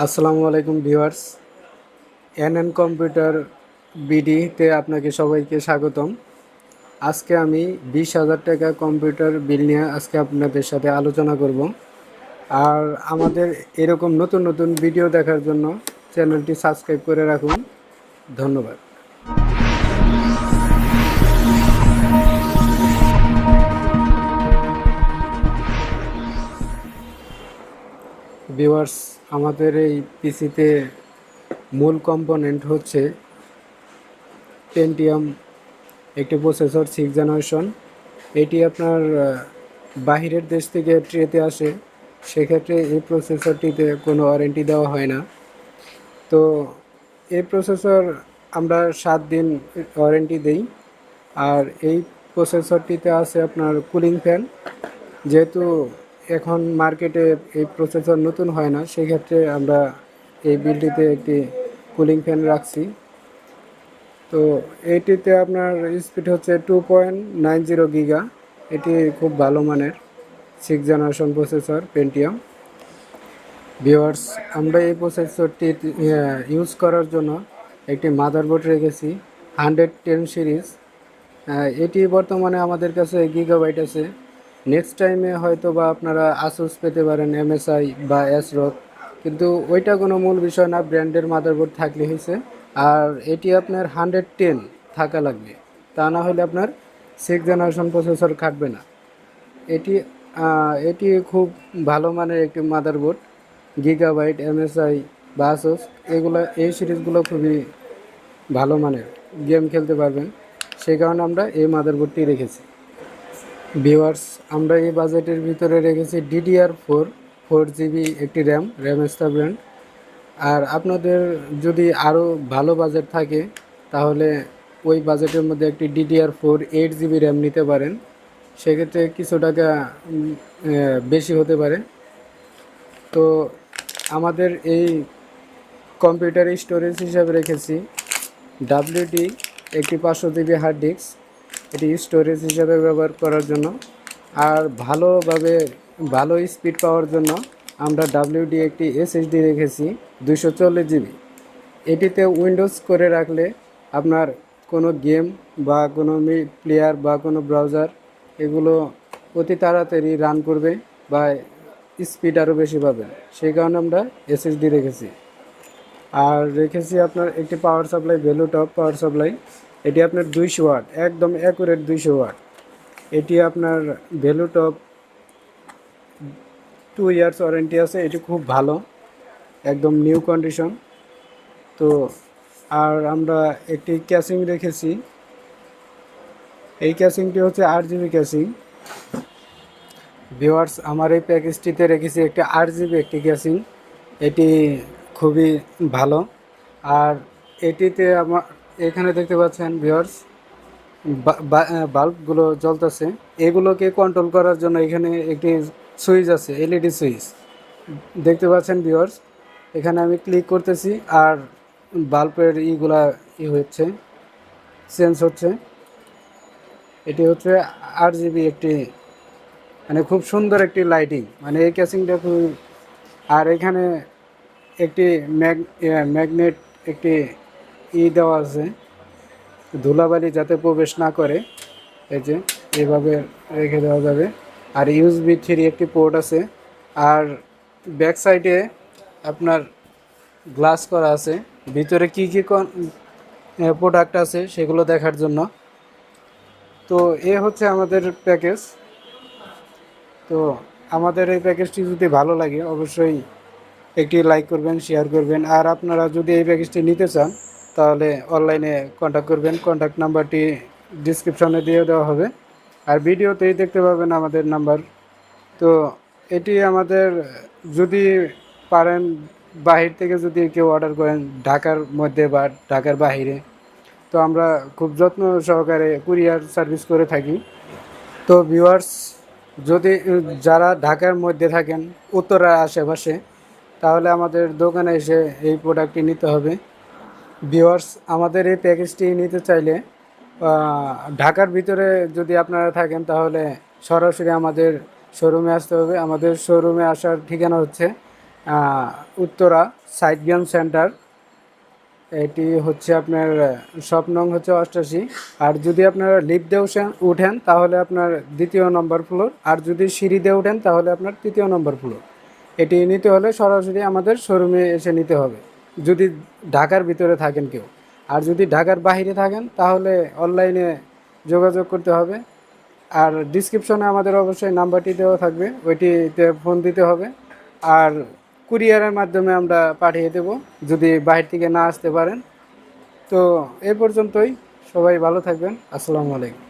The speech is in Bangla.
আসসালামু আলাইকুম ভিউয়ার্স। এনএন কম্পিউটার বিডিতে আপনাকে সবাইকে স্বাগতম। আজকে আমি 20,000 টাকা কম্পিউটার বিল নিয়ে আজকে আপনাদের সাথে আলোচনা করব। আর আমাদের এরকম নতুন নতুন ভিডিও দেখার জন্য চ্যানেলটি সাবস্ক্রাইব করে রাখুন। ধন্যবাদ। ভিউয়ার্স, আমাদের এই পিসিতে মূল কম্পোনেন্ট হচ্ছে পেন্টিয়াম একটি প্রসেসর 6 জেনারেশন। এটি আপনার বাহিরের দেশ থেকে ট্রেতে আসে, সেক্ষেত্রে এই প্রসেসরটিতে কোনো ওয়ারেন্টি দেওয়া হয় না। তো এই প্রসেসর আমরা 7 দিন ওয়ারেন্টি দেই। আর এই প্রসেসরটিতে আছে আপনার কুলিং ফ্যান। যেহেতু এখন মার্কেটে এই প্রসেসর নতুন হয় না, সেক্ষেত্রে আমরা এই বিলটিতে একটি কুলিং ফ্যান রাখছি। তো এইটিতে আপনার স্পিড হচ্ছে 2.90 গিগা। এটি খুব ভালো মানের 6 জেনারেশন প্রসেসর পেন্টিয়াম। ভিউয়ার্স, আমরা এই প্রসেসরটি ইউজ করার জন্য একটি মাদারবোর্ড রেখেছি 110 সিরিজ। এটি বর্তমানে আমাদের কাছে গিগাবাইট আছে। নেক্সট টাইমে হয়তো বা আপনারা আসুস পেতে পারেন, এমএসআই বা এসরক, কিন্তু ওইটা কোনো মূল বিষয় না, ব্র্যান্ডের মাদারবোর্ড থাকলে হয়েছে। আর এটি আপনার 110 থাকা লাগবে, তা না হলে আপনার 6 জেনারেশন প্রসেসর খাটবে না। এটি এটি খুব ভালো মানের একটি মাদারবোর্ড। গিগাবাইট, এমএসআই বা আসুস, এই সিরিজগুলো খুবই ভালো মানের, গেম খেলতে পারবেন। সেই কারণে আমরা এই মাদারবোর্ডটি রেখেছি। ভিউয়ার্স, আমরা এই বাজেটের ভিতরে রেখেছি DDR4 4 GB একটি র্যাম স্টার ব্র্যান্ড। আর আপনাদের যদি আরও ভালো বাজেট থাকে তাহলে ওই বাজেটের মধ্যে একটি DDR4 8 GB র্যাম নিতে পারেন। সেক্ষেত্রে কিছু টাকা বেশি হতে পারে। তো আমাদের এই কম্পিউটার স্টোরেজ হিসাবে রেখেছি WD একটি 500 GB হার্ড ডিস্ক, এটি স্টোরেজ হিসাবে ব্যবহার করার জন্য। আর ভালো স্পিড পাওয়ার জন্য আমরা WD একটি SSD রেখেছি 240 GB। এটিতে উইন্ডোজ করে রাখলে আপনার কোনো গেম বা কোনো প্লেয়ার বা কোনো ব্রাউজার এগুলো অতি তাড়াতাড়ি রান করবে বা স্পিড আরও বেশি পাবেন, সেই কারণে আমরা SSD রেখেছি। আর রেখেছি আপনার একটি পাওয়ার সাপ্লাই, ভ্যালুটপ পাওয়ার সাপ্লাই। এটি আপনার 200 ওয়াট, একদম অ্যাকুরেট 200 ওয়াট। এটি আপনার ভ্যালুটপ 2 ইয়ার্স ওয়ারেন্টি আছে, এটি খুব ভালো, একদম নিউ কন্ডিশন। তো আর আমরা একটি ক্যাসিং রেখেছি। এই ক্যাসিংটি হচ্ছে 8 GB ক্যাসিং। ভিউয়ার্স, আমার এই প্যাকেজটিতে রেখেছি একটি 8 GB একটি ক্যাসিং। এটি খুবই ভালো। আর এটিতে আমার এখানে দেখতে পাচ্ছেন ভিউয়ার্স, বাল্বগুলো জ্বলতেছে। এগুলোকে কন্ট্রোল করার জন্য এখানে একটি সুইচ আছে, LED সুইচ দেখতে পাচ্ছেন ভিউয়ার্স। এখানে আমি ক্লিক করতেছি আর বাল্বের হচ্ছে, চেঞ্জ হচ্ছে। এটি হচ্ছে 8 GB একটি, মানে খুব সুন্দর একটি লাইটিং, মানে এই ক্যাসিংটা খুব। আর এখানে একটি ম্যাগনেট একটি দেওয়া আছে, ধুলাবালি যাতে প্রবেশ না করে, এই যে এইভাবে রেখে দেওয়া যাবে। আর USB 3 একটি পোর্ট আছে। আর ব্যাক সাইডে আপনার গ্লাস করা আছে, ভিতরে কী কী প্রোডাক্ট আছে সেগুলো দেখার জন্য। তো এ হচ্ছে আমাদের প্যাকেজ। তো আমাদের এই প্যাকেজটি যদি ভালো লাগে অবশ্যই একটি লাইক করবেন, শেয়ার করবেন। আর আপনারা যদি এই প্যাকেজটি নিতে চান তাহলে অনলাইনে কন্ট্যাক্ট করবেন, কন্ট্যাক্ট নাম্বারটি ডিসক্রিপশনে দিয়ে দেওয়া হবে। আর ভিডিওতেই দেখতে পাবেন আমাদের নাম্বার। তো এটি আমাদের, যদি পারেন বাহির থেকে যদি কেউ অর্ডার করেন, ঢাকার মধ্যে বা ঢাকার বাহিরে, তো আমরা খুব যত্ন সহকারে কুরিয়ার সার্ভিস করে থাকি। তো ভিউয়ার্স, যদি যারা ঢাকার মধ্যে থাকেন, উত্তরার আশেপাশে, তাহলে আমাদের দোকানে এসে এই প্রোডাক্টটি নিতে হবে। ভিউয়ার্স, আমাদের এই প্যাকেজটি নিতে চাইলে ঢাকার ভিতরে যদি আপনারা থাকেন তাহলে সরাসরি আমাদের শোরুমে আসতে হবে। আমাদের শোরুমে আসার ঠিকানা হচ্ছে উত্তরা সাইড জ্ঞান সেন্টার। এটি হচ্ছে আপনার শপ নং হচ্ছে 88। আর যদি আপনারা লিফট দিয়ে উঠেন তাহলে আপনার 2য় নম্বর ফ্লোর, আর যদি সিঁড়ি দিয়ে উঠেন তাহলে আপনার 3য় নম্বর ফ্লোর। এটি নিতে হলে সরাসরি আমাদের শোরুমে এসে নিতে হবে যদি ঢাকার ভিতরে থাকেন কেউ। আর যদি ঢাকার বাইরে থাকেন তাহলে অনলাইনে যোগাযোগ করতে হবে। আর ডিসক্রিপশনে আমাদের অবশ্যই নাম্বারটি দেওয়া থাকবে, ওইটিতে ফোন দিতে হবে। আর কুরিয়ারের মাধ্যমে আমরা পাঠিয়ে দেব যদি বাইরে থেকে না আসতে পারেন। তো এ পর্যন্তই, সবাই ভালো থাকবেন। আসসালামু আলাইকুম।